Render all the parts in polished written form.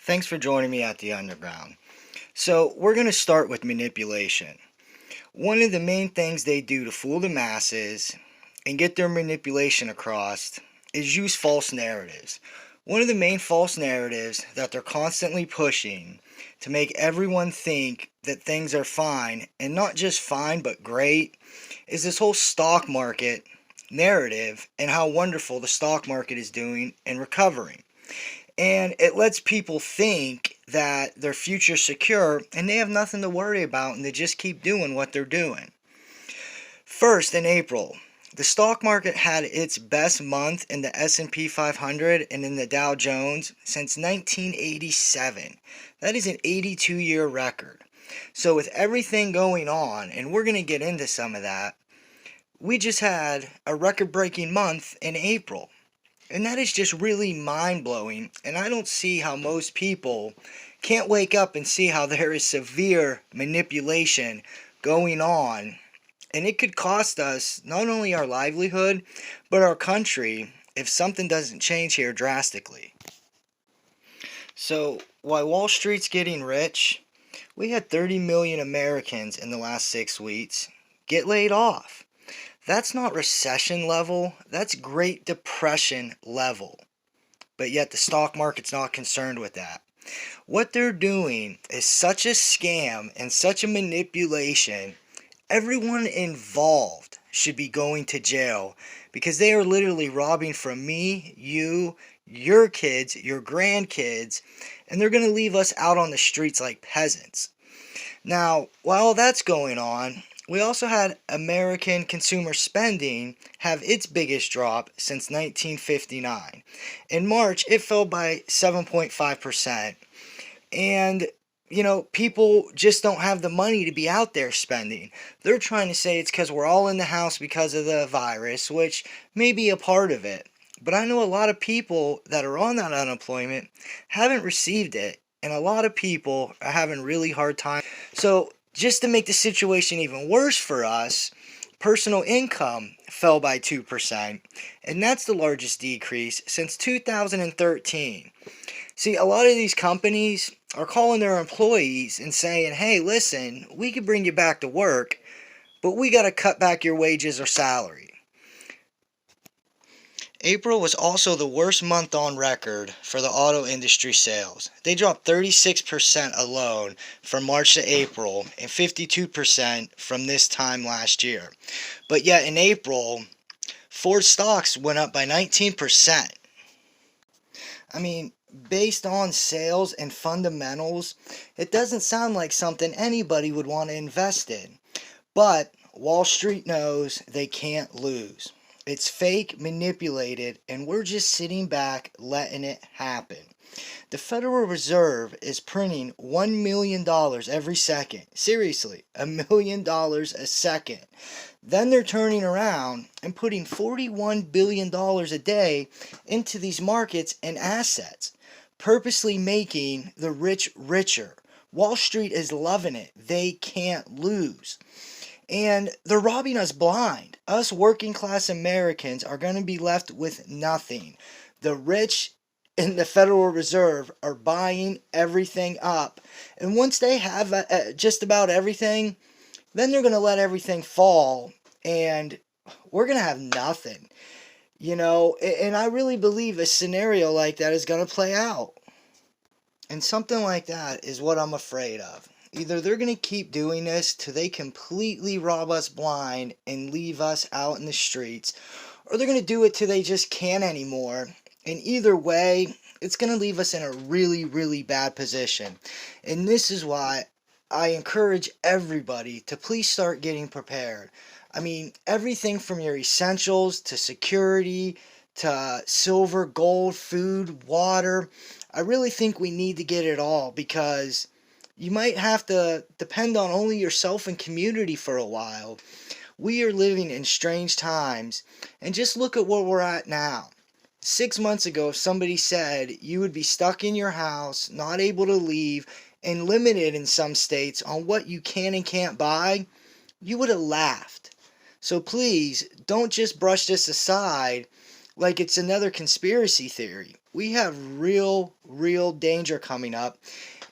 Thanks for joining me at the Underground. So, we're going to start with manipulation. One of the main things they do to fool the masses and get their manipulation across is use false narratives. One of the main false narratives that they're constantly pushing to make everyone think that things are fine, and not just fine but great, is this whole stock market narrative and how wonderful the stock market is doing and recovering. And it lets people think that their future's secure and they have nothing to worry about and they just keep doing what they're doing. First, in April, the stock market had its best month in the S&P 500 and in the Dow Jones since 1987. That is an 82-year record. So with everything going on, and we're going to get into some of that, we just had a record-breaking month in April. And that is just really mind blowing. And I don't see how most people can't wake up and see how there is severe manipulation going on. And it could cost us not only our livelihood, but our country if something doesn't change here drastically. So, while Wall Street's getting rich, we had 30 million Americans in the last 6 weeks get laid off. That's not recession level, that's Great Depression level. But yet the stock market's not concerned with that. What they're doing is such a scam and such a manipulation. Everyone involved should be going to jail because they are literally robbing from me, you, your kids, your grandkids, and they're going to leave us out on the streets like peasants. Now, while that's going on, we also had American consumer spending have its biggest drop since 1959. In March, it fell by 7.5%. And, people just don't have the money to be out there spending. They're trying to say it's because we're all in the house because of the virus, which may be a part of it. But I know a lot of people that are on that unemployment haven't received it. And a lot of people are having really hard time. So, just to make the situation even worse for us, personal income fell by 2%, and that's the largest decrease since 2013. See, a lot of these companies are calling their employees and saying, hey, listen, we could bring you back to work, but we got to cut back your wages or salary. April was also the worst month on record for the auto industry sales. They dropped 36% alone from March to April and 52% from this time last year. But yet in April, Ford stocks went up by 19%. I mean, based on sales and fundamentals, it doesn't sound like something anybody would want to invest in. But Wall Street knows they can't lose. It's fake, manipulated, and we're just sitting back letting it happen. The Federal Reserve is printing $1 million every second. Seriously, $1 million a second. Then they're turning around and putting $41 billion a day into these markets and assets, purposely making the rich richer. Wall Street is loving it. They can't lose. And they're robbing us blind. Us working class Americans are going to be left with nothing. The rich and the Federal Reserve are buying everything up. And once they have just about everything, then they're going to let everything fall. And we're going to have nothing. And I really believe a scenario like that is going to play out. And something like that is what I'm afraid of. Either they're going to keep doing this till they completely rob us blind and leave us out in the streets, or they're going to do it till they just can't anymore. And either way, it's going to leave us in a really, really bad position. And this is why I encourage everybody to please start getting prepared. I mean, everything from your essentials to security to silver, gold, food, water. I really think we need to get it all because you might have to depend on only yourself and community for a while. We are living in strange times, and just look at where we're at now. 6 months ago, if somebody said you would be stuck in your house, not able to leave, and limited in some states on what you can and can't buy, you would have laughed. So please, don't just brush this aside like it's another conspiracy theory. We have real danger coming up,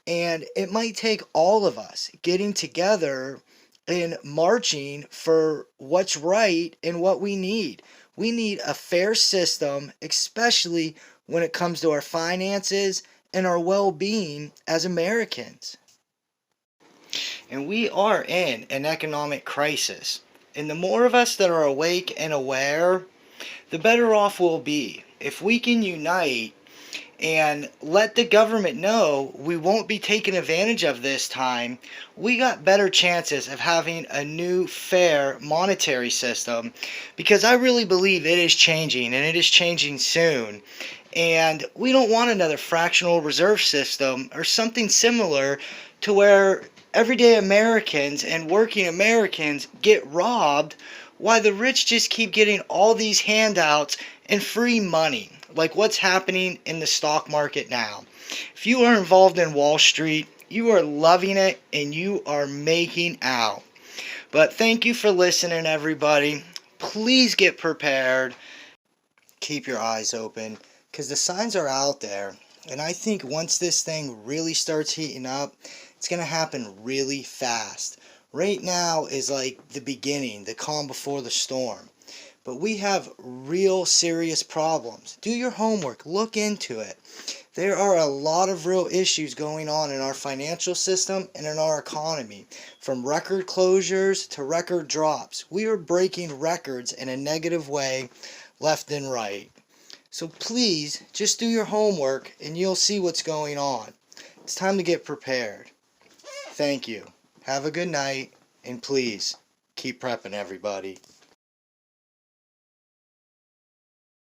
and it might take all of us getting together and marching for what's right and what we need. We need a fair system, especially when it comes to our finances and our well being as Americans. And we are in an economic crisis. And the more of us that are awake and aware, the better off we'll be. If we can unite and let the government know we won't be taken advantage of this time, we got better chances of having a new fair monetary system, because I really believe it is changing and it is changing soon. And we don't want another fractional reserve system or something similar to where everyday Americans and working Americans get robbed while the rich just keep getting all these handouts and free money, like what's happening in the stock market now. If you are involved in Wall Street, you are loving it and you are making out. But thank you for listening, everybody. Please get prepared. Keep your eyes open, because the signs are out there. And I think once this thing really starts heating up, it's going to happen really fast. Right now is like the beginning, the calm before the storm. But we have real serious problems. Do your homework, look into it. There are a lot of real issues going on in our financial system and in our economy, from record closures to record drops. We are breaking records in a negative way, left and right. So please, just do your homework and you'll see what's going on. It's time to get prepared. Thank you. Have a good night, and please, keep prepping, everybody.